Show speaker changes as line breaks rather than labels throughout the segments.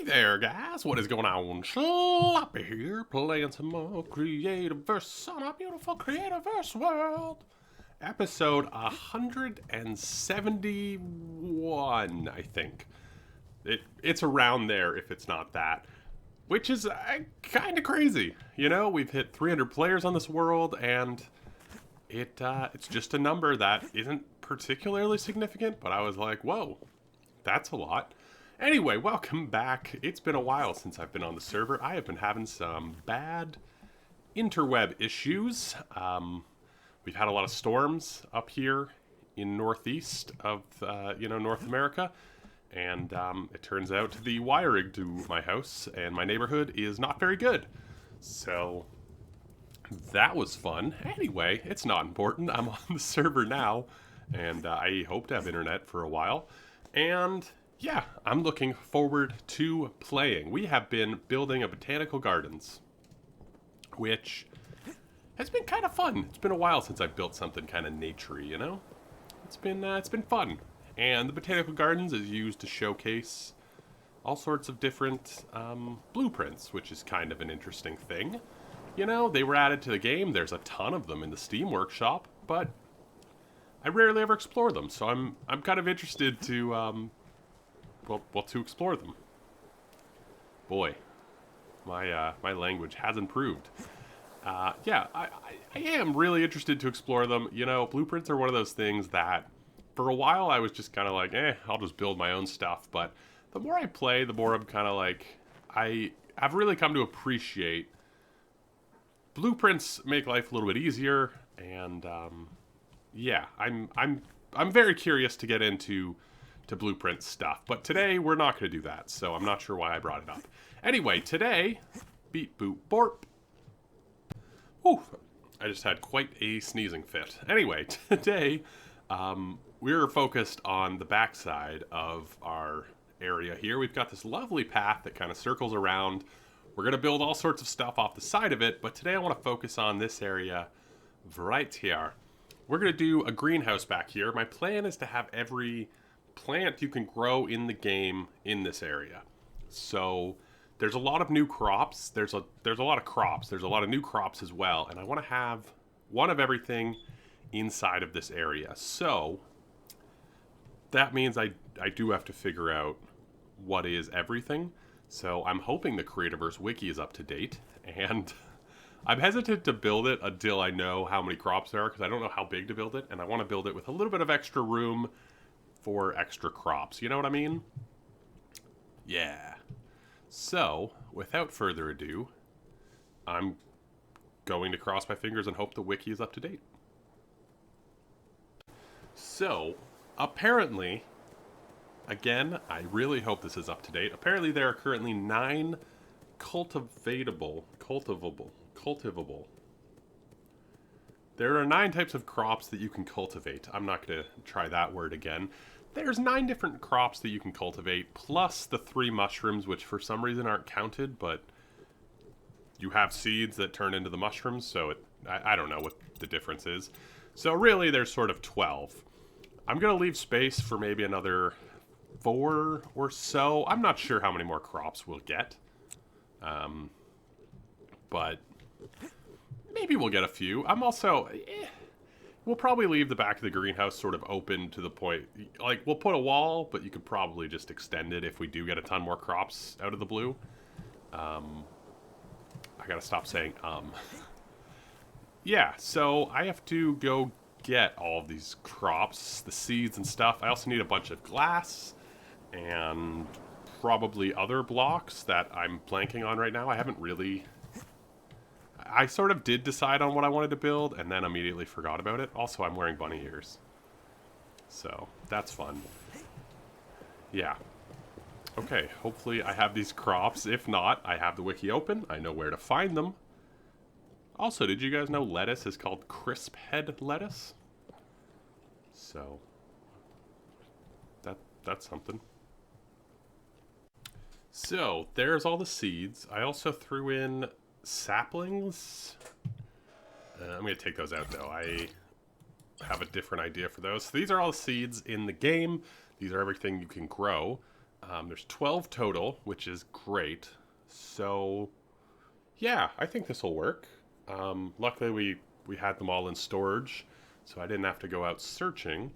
there, guys. What is going on? Sloppy here, playing some more Creativerse on our beautiful Creativerse world. Episode 171, I think. It's around there if it's not that. Which is kind of crazy. You know, we've hit 300 players on this world, and it's just a number that isn't particularly significant, but I was like, whoa, that's a lot. Anyway, welcome back. It's been a while since I've been on the server. I have been having some bad interweb issues. We've had a lot of storms up here in northeast of, North America. And it turns out the wiring to my house and my neighborhood is not very good. So that was fun. Anyway, it's not important. I'm on the server now, and I hope to have internet for a while. And yeah, I'm looking forward to playing. We have been building a botanical gardens, which has been kind of fun. It's been a while since I've built something kind of naturey, you know? It's been fun. And the botanical gardens is used to showcase all sorts of different blueprints, which is kind of an interesting thing. You know, they were added to the game. There's a ton of them in the Steam Workshop, but I rarely ever explore them. So I'm kind of interested to to explore them. Boy, my language has improved. Yeah, I am really interested to explore them. You know, blueprints are one of those things that for a while I was just kind of like, I'll just build my own stuff. But the more I play, the more I'm kind of like, I've really come to appreciate blueprints make life a little bit easier. And yeah, I'm very curious to get into blueprint stuff. But today we're not going to do that, so I'm not sure why I brought it up. Anyway, today, beep boop borp. Whew, I just had quite a sneezing fit. Anyway, today we're focused on the backside of our area here. We've got this lovely path that kind of circles around. We're going to build all sorts of stuff off the side of it, but today I want to focus on this area right here. We're going to do a greenhouse back here. My plan is to have every plant you can grow in the game in this area. So there's a lot of new crops. There's a lot of crops. There's a lot of new crops as well, and I want to have one of everything inside of this area. So that means I do have to figure out what is everything. So I'm hoping the Creativerse wiki is up to date, and I'm hesitant to build it until I know how many crops there are, because I don't know how big to build it, and I want to build it with a little bit of extra room for extra crops. You know what I mean? Yeah. So, without further ado, I'm going to cross my fingers and hope the wiki is up to date. So, apparently, again, I really hope this is up to date. Apparently there are currently 9 cultivable. There are 9 types of crops that you can cultivate. I'm not going to try that word again. There's 9 different crops that you can cultivate, plus the 3 mushrooms, which for some reason aren't counted, but you have seeds that turn into the mushrooms, so I don't know what the difference is. So really, there's sort of 12. I'm going to leave space for maybe another 4 or so. I'm not sure how many more crops we'll get. But maybe we'll get a few. I'm also... We'll probably leave the back of the greenhouse sort of open to the point... Like, we'll put a wall, but you could probably just extend it if we do get a ton more crops out of the blue. I gotta stop saying Yeah, so I have to go get all of these crops, the seeds and stuff. I also need a bunch of glass and probably other blocks that I'm blanking on right now. I haven't really... I sort of did decide on what I wanted to build and then immediately forgot about it. Also, I'm wearing bunny ears, so that's fun. Yeah. Okay, hopefully I have these crops. If not, I have the wiki open. I know where to find them. Also, did you guys know lettuce is called crisp head lettuce? So, that's something. So, there's all the seeds. I also threw in saplings. I'm going to take those out, though. I have a different idea for those. So these are all the seeds in the game. These are everything you can grow. There's 12 total, which is great. So, yeah, I think this will work. Luckily, we had them all in storage, so I didn't have to go out searching.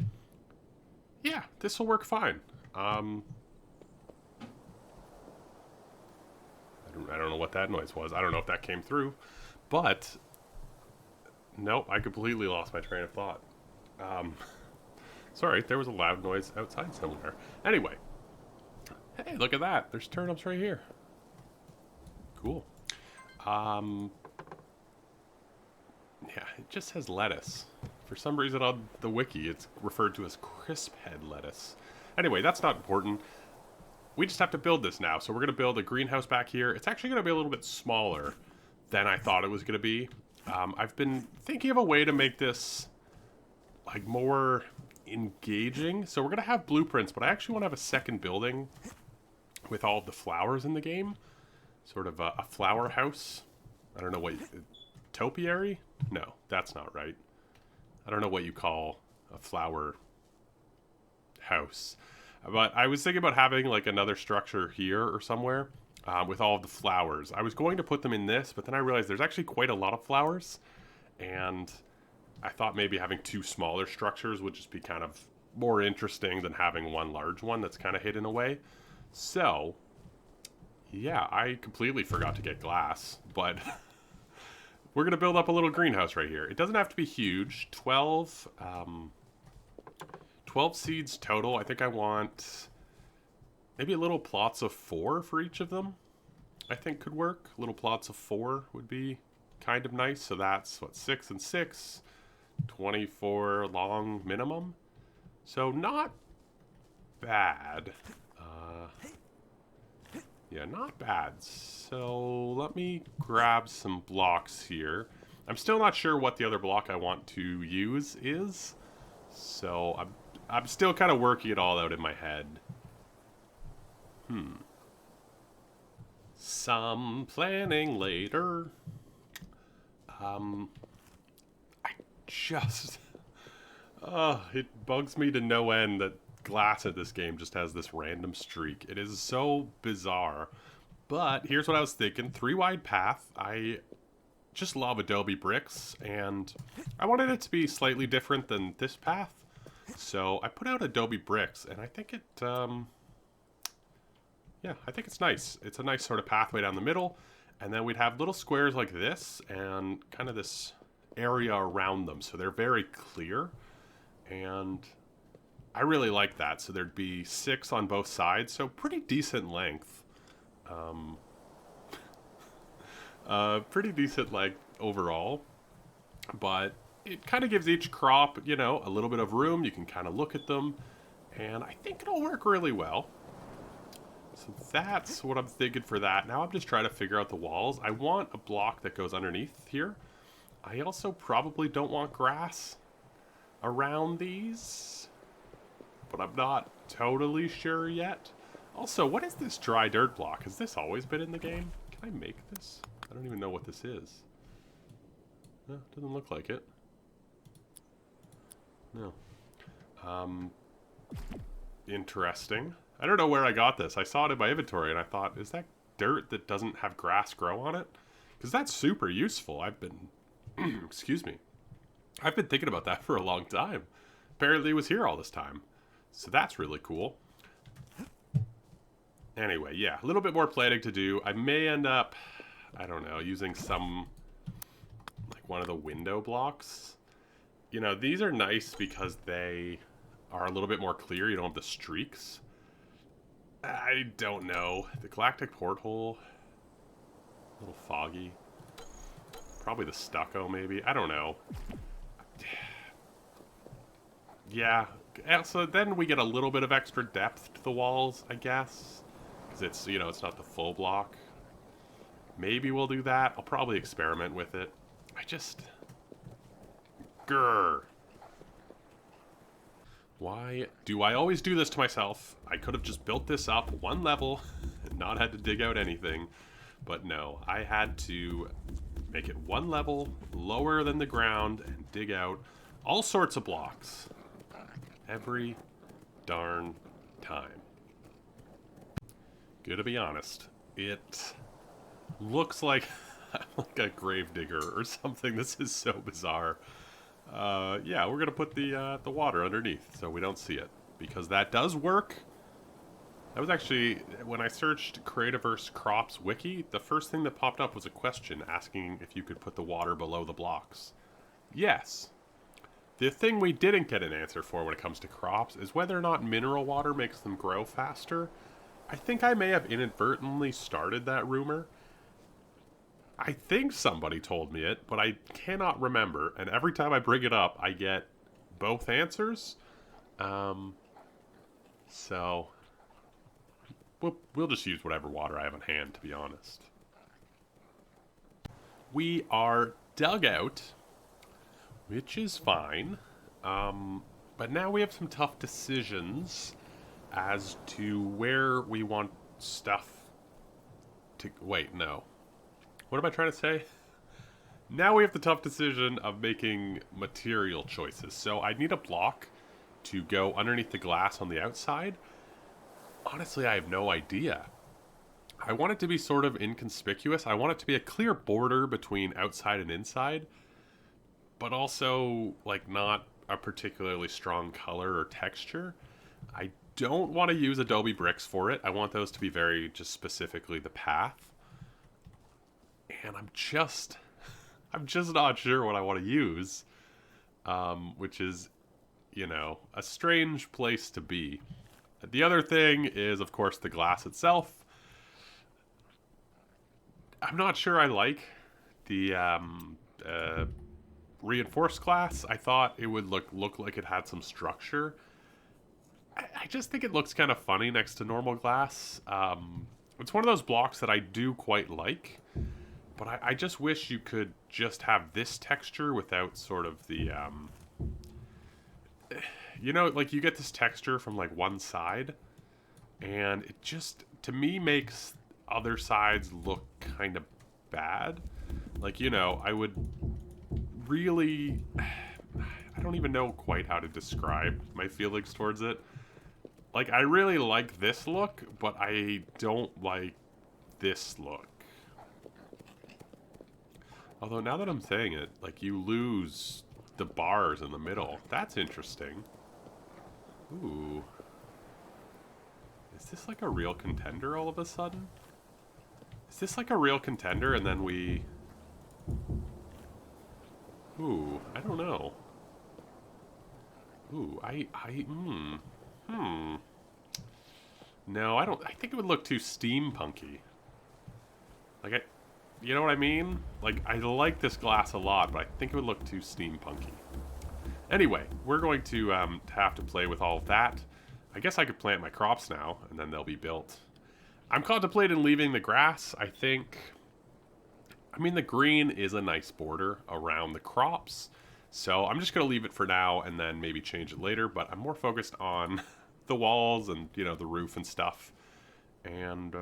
Yeah, this will work fine. I don't know what that noise was. I don't know if that came through, but nope, I completely lost my train of thought. Um, Sorry, there was a loud noise outside somewhere. Anyway, hey, look at that. There's turnips right here. Cool. Um, yeah, it just says lettuce. For some reason on the wiki, it's referred to as crisp head lettuce. Anyway, that's not important. We just have to build this now. So we're going to build a greenhouse back here. It's actually going to be a little bit smaller than I thought it was going to be. I've been thinking of a way to make this like more engaging. So we're going to have blueprints, but I actually want to have a second building with all of the flowers in the game. Sort of a flower house. I don't know what... Topiary? No, that's not right. I don't know what you call a flower house. But I was thinking about having like another structure here or somewhere with all of the flowers. I was going to put them in this, but then I realized there's actually quite a lot of flowers. And I thought maybe having two smaller structures would just be kind of more interesting than having one large one that's kind of hidden away. So, yeah, I completely forgot to get glass, but we're going to build up a little greenhouse right here. It doesn't have to be huge. 12 seeds total. I think I want maybe little plots of 4 for each of them. I think could work. Little plots of 4 would be kind of nice. So that's, what, 6 and 6. 24 long minimum. So not bad. Yeah, not bad. So let me grab some blocks here. I'm still not sure what the other block I want to use is. So I'm still kind of working it all out in my head. Some planning later. I just... it bugs me to no end that glass at this game just has this random streak. It is so bizarre. But here's what I was thinking. 3 wide path. I just love Adobe bricks, and I wanted it to be slightly different than this path. So I put out Adobe bricks, and I think it, yeah, I think it's nice. It's a nice sort of pathway down the middle, and then we'd have little squares like this, and kind of this area around them. So they're very clear, and I really like that. So there'd be 6 on both sides, so pretty decent length. Pretty decent length overall, but it kind of gives each crop, you know, a little bit of room. You can kind of look at them, and I think it'll work really well. So that's what I'm thinking for that. Now I'm just trying to figure out the walls. I want a block that goes underneath here. I also probably don't want grass around these, but I'm not totally sure yet. Also, what is this dry dirt block? Has this always been in the game? Can I make this? I don't even know what this is. No, doesn't look like it. No. Interesting. I don't know where I got this. I saw it in my inventory and I thought, is that dirt that doesn't have grass grow on it? Because that's super useful. I've been... excuse me. I've been thinking about that for a long time. Apparently it was here all this time. So that's really cool. Anyway, yeah, a little bit more planning to do. I may end up, I don't know, using some, like one of the window blocks. You know, these are nice because they are a little bit more clear. You don't have the streaks. I don't know. The galactic porthole, a little foggy. Probably the stucco, maybe. I don't know. Yeah, so then we get a little bit of extra depth to the walls, I guess. Because it's, you know, it's not the full block. Maybe we'll do that. I'll probably experiment with it. I just... Grr. Why do I always do this to myself? I could have just built this up one level and not had to dig out anything. But no, I had to make it one level lower than the ground and dig out all sorts of blocks. Every darn time. Gonna be honest. It looks like like a gravedigger or something. This is so bizarre. Yeah, we're gonna put the water underneath so we don't see it because that does work. That was actually when I searched Creativerse crops wiki. The first thing that popped up was a question asking if you could put the water below the blocks. Yes. The thing we didn't get an answer for when it comes to crops is whether or not mineral water makes them grow faster. I think I may have inadvertently started that rumor. I think somebody told me it, but I cannot remember. And every time I bring it up, I get both answers. So we'll just use whatever water I have on hand, to be honest. We are dug out, which is fine. But now we have some tough decisions as to where we want stuff to... Wait, no. What am I trying to say? Now we have the tough decision of making material choices. So I need a block to go underneath the glass on the outside. Honestly, I have no idea. I want it to be sort of inconspicuous. I want it to be a clear border between outside and inside, but also like not a particularly strong color or texture. I don't want to use Adobe bricks for it. I want those to be very just specifically the path. And I'm just not sure what I want to use, which is, you know, a strange place to be. The other thing is, of course, the glass itself. I'm not sure I like the reinforced glass. I thought it would look like it had some structure. I just think it looks kind of funny next to normal glass. It's one of those blocks that I do quite like, but I just wish you could just have this texture without sort of the, you know, like you get this texture from like one side, and it just, to me, makes other sides look kind of bad. Like, you know, I would really, I don't even know quite how to describe my feelings towards it. Like, I really like this look, but I don't like this look. Although, now that I'm saying it, like, you lose the bars in the middle. That's interesting. Ooh. Is this like a real contender all of a sudden? Is this like a real contender and then we... Ooh, I don't know. Ooh, No, I don't... I think it would look too steampunky. Like, you know what I mean? Like, I like this glass a lot, but I think it would look too steampunky. Anyway, we're going to have to play with all of that. I guess I could plant my crops now, and then they'll be built. I'm contemplating leaving the grass. I think... I mean, the green is a nice border around the crops. So I'm just going to leave it for now and then maybe change it later. But I'm more focused on the walls and, you know, the roof and stuff. And,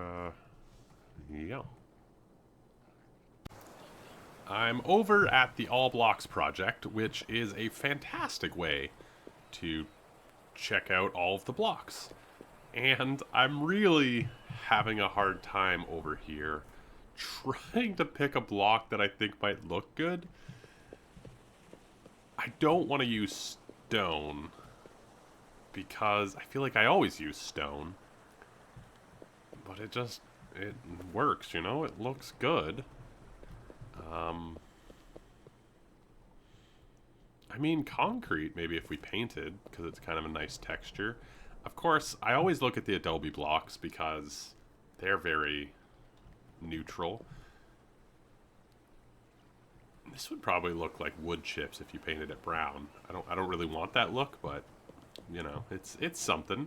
yeah. I'm over at the All Blocks project, which is a fantastic way to check out all of the blocks. And I'm really having a hard time over here trying to pick a block that I think might look good. I don't want to use stone because I feel like I always use stone. But it works, you know? It looks good. I mean, concrete, maybe if we painted, because it's kind of a nice texture. Of course, I always look at the Adobe blocks because they're very neutral. This would probably look like wood chips if you painted it brown. I don't really want that look, but you know, it's something.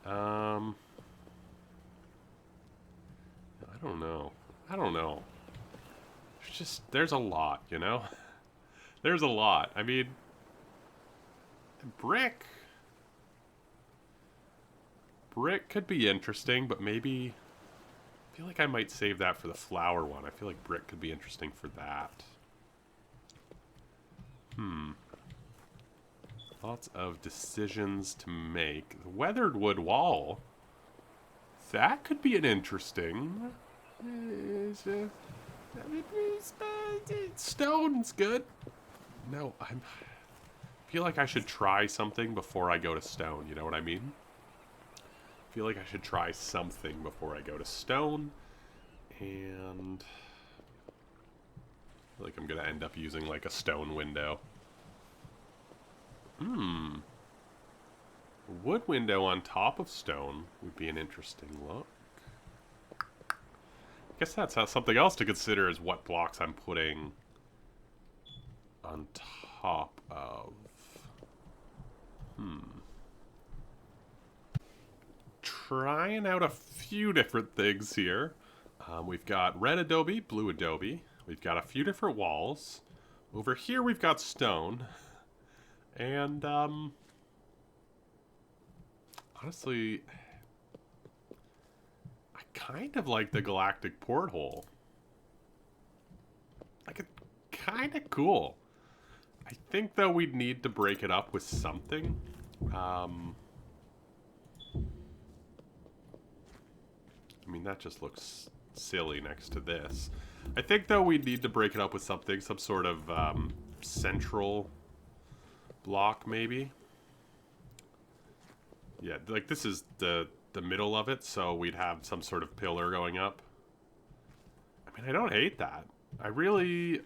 I don't know. There's a lot, you know? There's a lot. I mean, brick could be interesting, but maybe... I feel like I might save that for the flower one. I feel like brick could be interesting for that. Lots of decisions to make. The weathered wood wall that could be an interesting. Stone's good. No, I feel like I should try something before I go to stone. You know what I mean? I feel like I should try something before I go to stone. And I feel like I'm going to end up using like a stone window. Wood window on top of stone would be an interesting look. I guess that's something else to consider is what blocks I'm putting on top of. Trying out a few different things here. We've got red adobe, blue adobe. We've got a few different walls. Over here we've got stone. And, honestly, I kind of like the galactic porthole. Like, it's kind of cool. I think, though, we'd need to break it up with something. I mean, that just looks silly next to this. I think, though, we'd need to break it up with something. Some sort of, central block, maybe. Yeah, like, this is the middle of it, so we'd have some sort of pillar going up. I mean, I don't hate that. I really...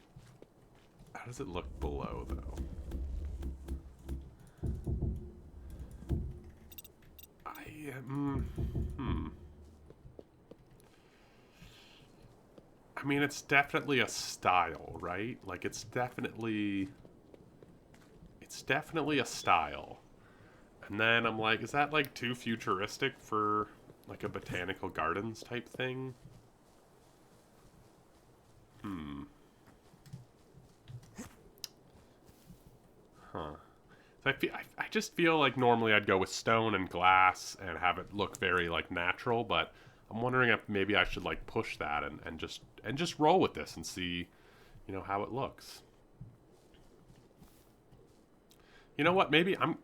How does it look below, though? I mean, it's definitely a style, right? Like, it's definitely a style. And then I'm like, is that, like, too futuristic for, like, a botanical gardens type thing? Huh. So I just feel like normally I'd go with stone and glass and have it look very, like, natural, but I'm wondering if maybe I should, like, push that and just roll with this and see, you know, how it looks. You know what? Maybe I'm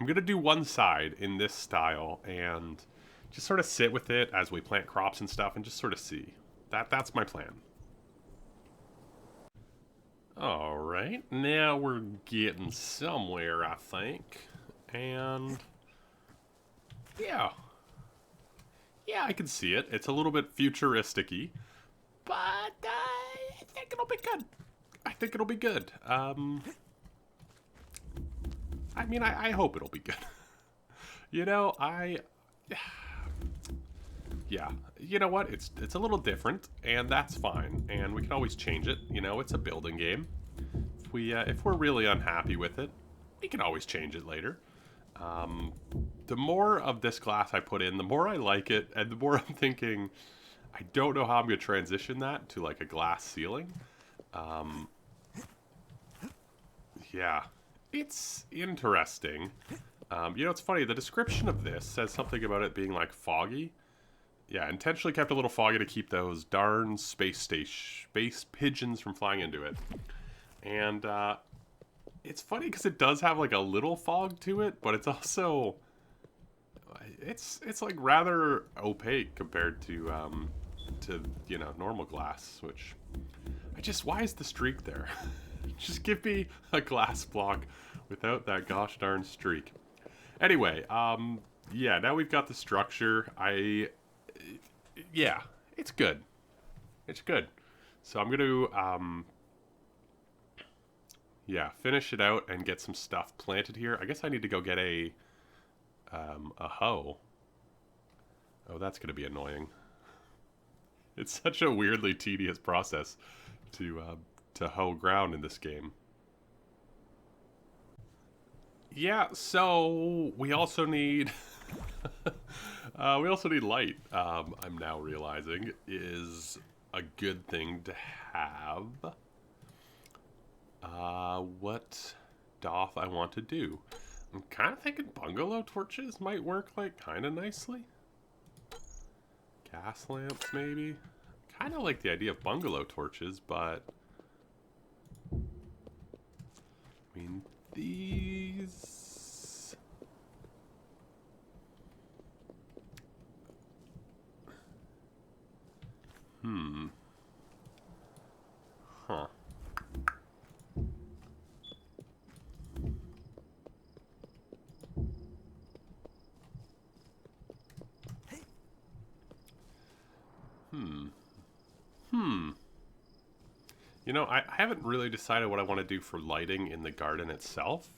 gonna do one side in this style and just sort of sit with it as we plant crops and stuff and just sort of see. That's my plan. All right, now we're getting somewhere, I think. And yeah, I can see it. It's a little bit futuristic-y, but I think it'll be good. I think it'll be good. I mean, I hope it'll be good. You know, yeah, you know what? It's a little different, and that's fine. And we can always change it. You know, it's a building game. If we're really unhappy with it, we can always change it later. The more of this glass I put in, the more I like it, and the more I'm thinking, I don't know how I'm gonna transition that to like a glass ceiling. Yeah, it's interesting. You know, it's funny. The description of this says something about it being like foggy. Yeah, intentionally kept a little foggy to keep those darn space pigeons from flying into it. And it's funny because it does have like a little fog to it, but it's also it's like rather opaque compared to you know, normal glass. Which why is the streak there? Just give me a glass block without that gosh darn streak. Anyway, yeah, now we've got the structure. Yeah, it's good. It's good. So I'm going to, yeah, finish it out and get some stuff planted here. I guess I need to go get a hoe. Oh, that's going to be annoying. It's such a weirdly tedious process to hoe ground in this game. Yeah, so we also need light. I'm now realizing is a good thing to have. What doth I want to do? I'm kind of thinking bungalow torches might work like kind of nicely. Gas lamps maybe. Kind of like the idea of bungalow torches, but I mean these. Hmm. Huh. Hmm. Hmm. You know, I haven't really decided what I want to do for lighting in the garden itself.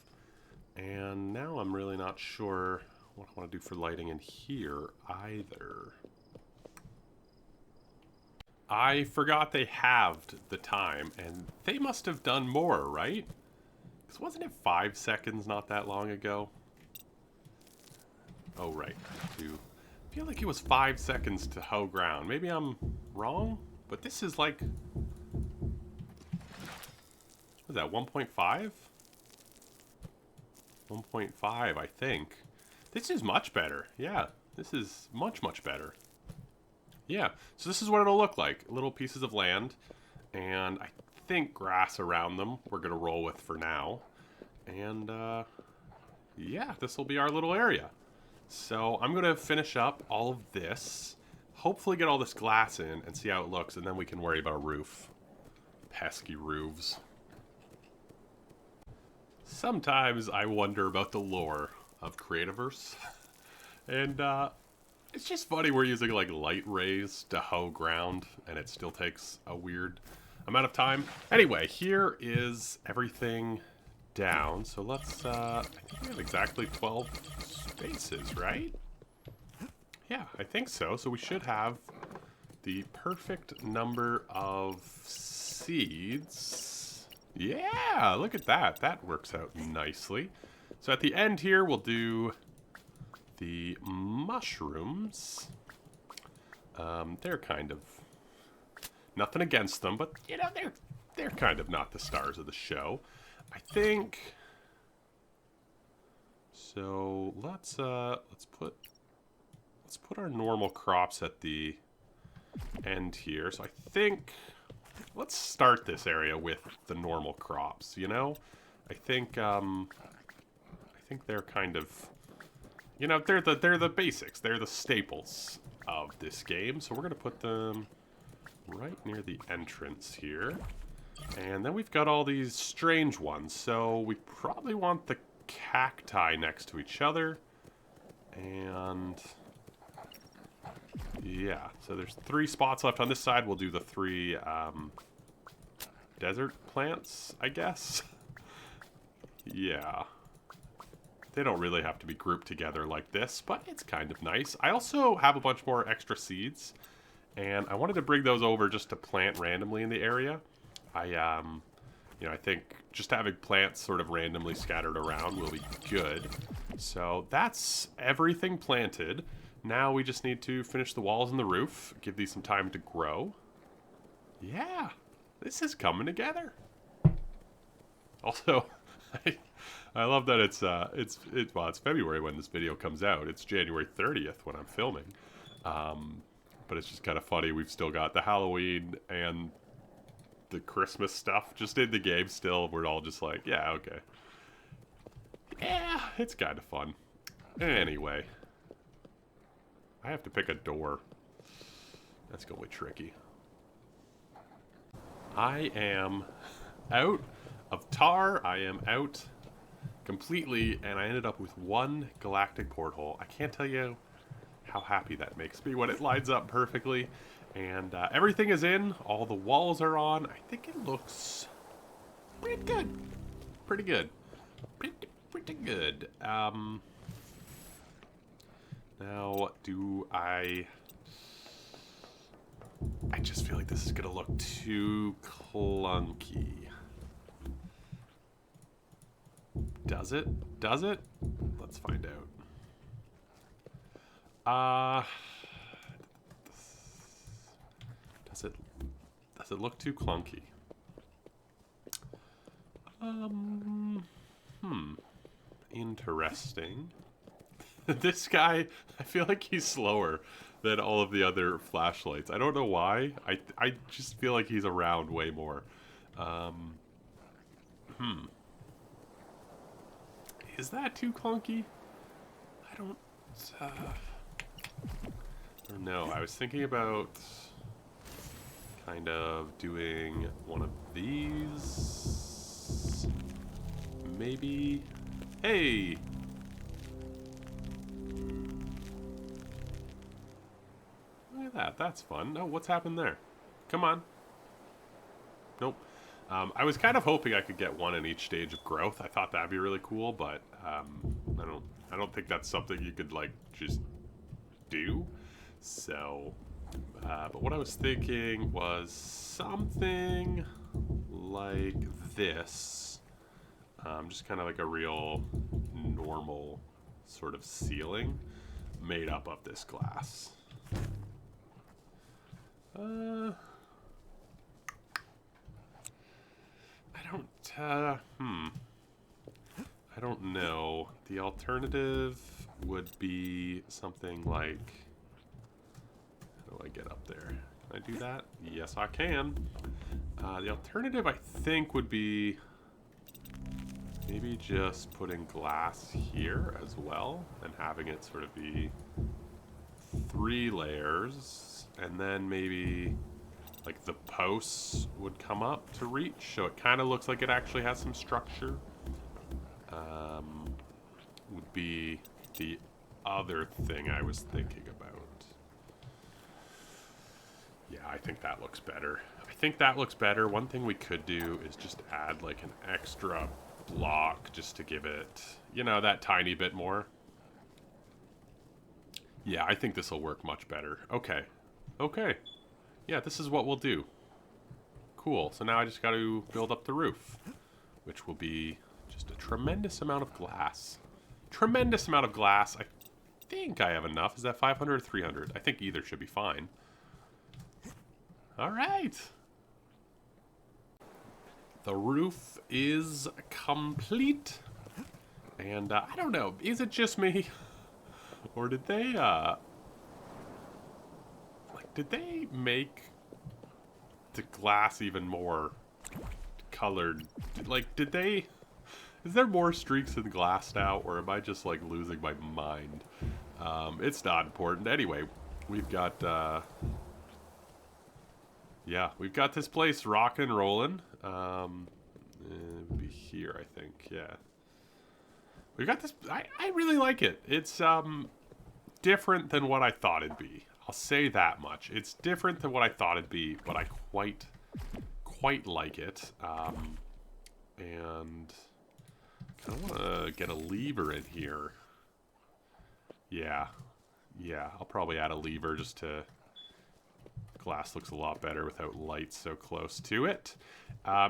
And now I'm really not sure what I want to do for lighting in here either. I forgot they halved the time, and they must have done more, right? Because wasn't it 5 seconds not that long ago? Oh, right. I feel like it was 5 seconds to hoe ground. Maybe I'm wrong? But this is like... What is that, 1.5? 1.5, I think. This is much better. Yeah, this is much, much better. Yeah, so this is what it'll look like. Little pieces of land, and I think grass around them we're going to roll with for now. And, yeah, this will be our little area. So I'm going to finish up all of this, hopefully get all this glass in and see how it looks, and then we can worry about a roof. Pesky roofs. Sometimes I wonder about the lore of Creativerse. And, it's just funny we're using, like, light rays to hoe ground, and it still takes a weird amount of time. Anyway, here is everything down. So let's, I think we have exactly 12 spaces, right? Yeah, I think so. So we should have the perfect number of seeds. Yeah, look at that. That works out nicely. So at the end here, we'll do the mushrooms. They're kind of nothing against them, but you know they're kind of not the stars of the show. I think. So let's put our normal crops at the end here. So I think let's start this area with the normal crops. You know, I think they're kind of, you know, they're the basics. They're the staples of this game. So we're gonna put them right near the entrance here. And then we've got all these strange ones. So we probably want the cacti next to each other. And yeah, so there's 3 spots left on this side. We'll do the 3 desert plants, I guess. Yeah. They don't really have to be grouped together like this, but it's kind of nice. I also have a bunch more extra seeds, and I wanted to bring those over just to plant randomly in the area. You know, I think just having plants sort of randomly scattered around will be good. So that's everything planted. Now we just need to finish the walls and the roof, give these some time to grow. Yeah, this is coming together. Also, I love that it's February when this video comes out. It's January 30th when I'm filming. But it's just kind of funny. We've still got the Halloween and the Christmas stuff just in the game still. We're all just like, yeah, okay. Yeah, it's kind of fun. Anyway. I have to pick a door. That's going to be tricky. I am out of tar. I am out completely, and I ended up with 1 galactic porthole. I can't tell you how happy that makes me when it lines up perfectly. And everything is in. All the walls are on. I think it looks pretty good. Pretty good. Pretty good. Now, do I just feel like this is going to look too clunky. Does it? Does it? Let's find out. Does it look too clunky? Interesting. This guy, I feel like he's slower than all of the other flashlights. I don't know why. I just feel like he's around way more. Is that too clunky? I don't know. I was thinking about kind of doing one of these. Maybe. Hey! Look at that. That's fun. Oh, what's happened there? Come on. Nope. I was kind of hoping I could get one in each stage of growth. I thought that'd be really cool, but I don't think that's something you could like just do. So, but what I was thinking was something like this. Just kind of like a real normal sort of ceiling made up of this glass. I don't know. The alternative would be something like... How do I get up there? Can I do that? Yes, I can. The alternative, I think, would be maybe just putting glass here as well and having it sort of be 3 layers, and then maybe like the posts would come up to reach, so it kind of looks like it actually has some structure. Would be the other thing I was thinking about. Yeah, I think that looks better. One thing we could do is just add like an extra block just to give it, you know, that tiny bit more. Yeah, I think this will work much better. Okay. Okay. Yeah, this is what we'll do. Cool. So now I just got to build up the roof, which will be just a tremendous amount of glass. Tremendous amount of glass. I think I have enough. Is that 500 or 300? I think either should be fine. All right. The roof is complete. And I don't know. Is it just me? Or did they, did they make the glass even more colored? Like, did they... Is there more streaks in glass now, or am I just, like, losing my mind? It's not important. Anyway, we've got, yeah, we've got this place rockin' and rolling. It'll be here, I think, yeah. We've got this... I really like it. It's, different than what I thought it'd be. I'll say that much. It's different than what I thought it'd be, but I quite like it. And I want to get a lever in here. Yeah. Yeah, I'll probably add a lever just to... Glass looks a lot better without light so close to it.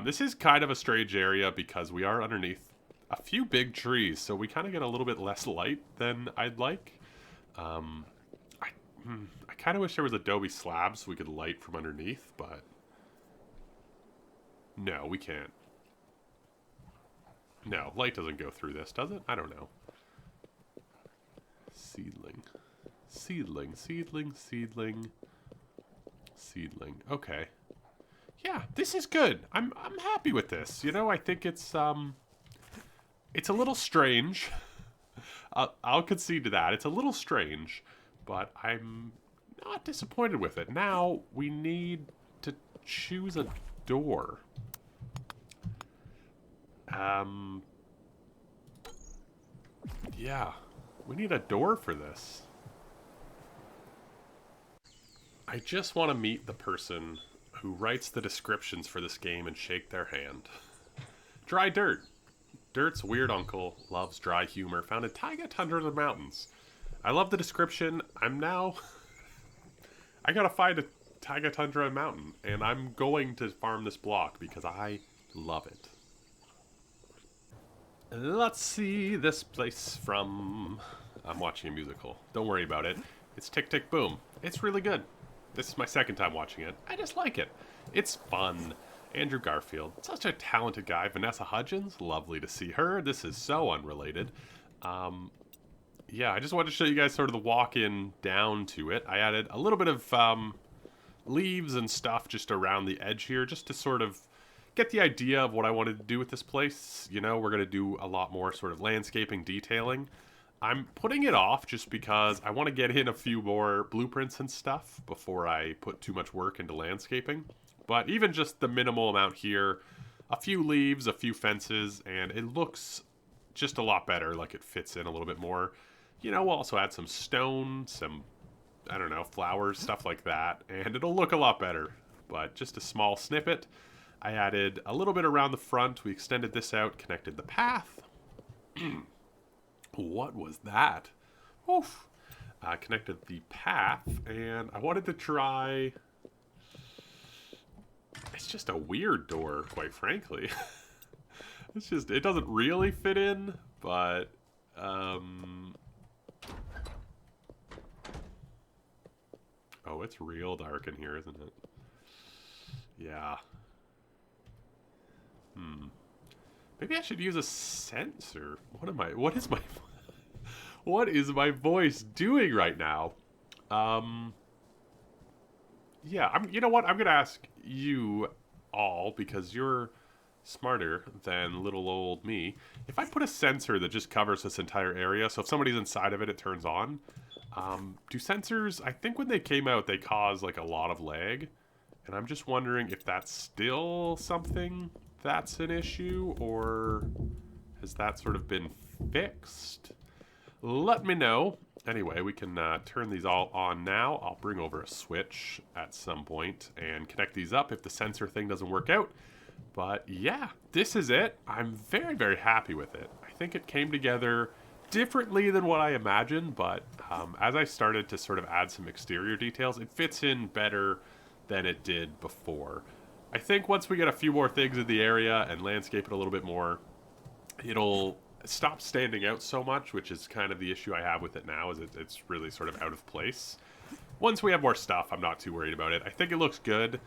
This is kind of a strange area because we are underneath a few big trees, so we kind of get a little bit less light than I'd like. I kind of wish there was adobe slabs so we could light from underneath, but no, we can't. No, light doesn't go through this, does it? I don't know. Seedling. Seedling, seedling, seedling. Seedling. Okay. Yeah, this is good. I'm happy with this. You know, I think it's a little strange. I'll concede to that. It's a little strange, but I'm not disappointed with it. Now we need to choose a door. Yeah, we need a door for this. I just want to meet the person who writes the descriptions for this game and shake their hand. Dry Dirt. Dirt's weird uncle loves dry humor, found in taiga tundra of the mountains. I love the description. I'm now... I gotta find a taiga tundra mountain, and I'm going to farm this block because I love it. Let's see this place from... I'm watching a musical. Don't worry about it. It's Tick Tick Boom. It's really good. This is my second time watching it. I just like it. It's fun. Andrew Garfield, such a talented guy. Vanessa Hudgens, lovely to see her. This is so unrelated. Yeah, I just wanted to show you guys sort of the walk-in down to it. I added a little bit of leaves and stuff just around the edge here, just to sort of get the idea of what I wanted to do with this place. You know, we're going to do a lot more sort of landscaping detailing. I'm putting it off just because I want to get in a few more blueprints and stuff before I put too much work into landscaping. But even just the minimal amount here, a few leaves, a few fences, and it looks just a lot better, like it fits in a little bit more. You know, we'll also add some stone, some, I don't know, flowers, stuff like that, and it'll look a lot better. But just a small snippet. I added a little bit around the front. We extended this out, connected the path. What was that? Oof. Connected the path, and I wanted to try... It's just a weird door, quite frankly. It's just, it doesn't really fit in, but... Oh, it's real dark in here, isn't it? Yeah. Maybe I should use a sensor. What is my voice doing right now? Yeah, you know what? I'm gonna ask you all, because you're smarter than little old me. If I put a sensor that just covers this entire area, so if somebody's inside of it, it turns on. Do sensors, I think when they came out, they caused like a lot of lag. And I'm just wondering if that's still something that's an issue, or has that sort of been fixed? Let me know. Anyway, we can turn these all on now. I'll bring over a switch at some point and connect these up if the sensor thing doesn't work out. But yeah, this is it. I'm very, very happy with it. I think it came together differently than what I imagined, but as I started to sort of add some exterior details, it fits in better than it did before. I think once we get a few more things in the area and landscape it a little bit more, it'll stop standing out so much, which is kind of the issue I have with it now, is it's really sort of out of place. Once we have more stuff, I'm not too worried about it. I think it looks good.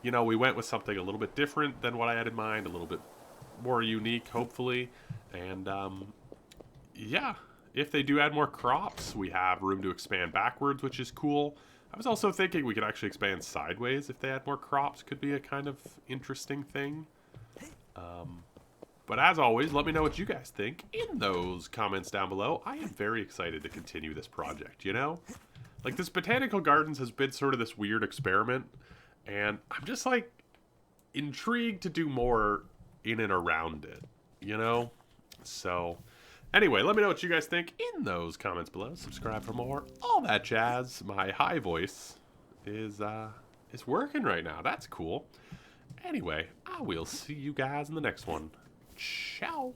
You know, we went with something a little bit different than what I had in mind, a little bit more unique, hopefully. And, yeah, if they do add more crops, we have room to expand backwards, which is cool. I was also thinking we could actually expand sideways if they add more crops. Could be a kind of interesting thing. But as always, let me know what you guys think in those comments down below. I am very excited to continue this project, you know? Like, this Botanical Gardens has been sort of this weird experiment, and I'm just, like, intrigued to do more in and around it, you know? So, anyway, let me know what you guys think in those comments below. Subscribe for more. All that jazz. My high voice is working right now. That's cool. Anyway, I will see you guys in the next one. Ciao.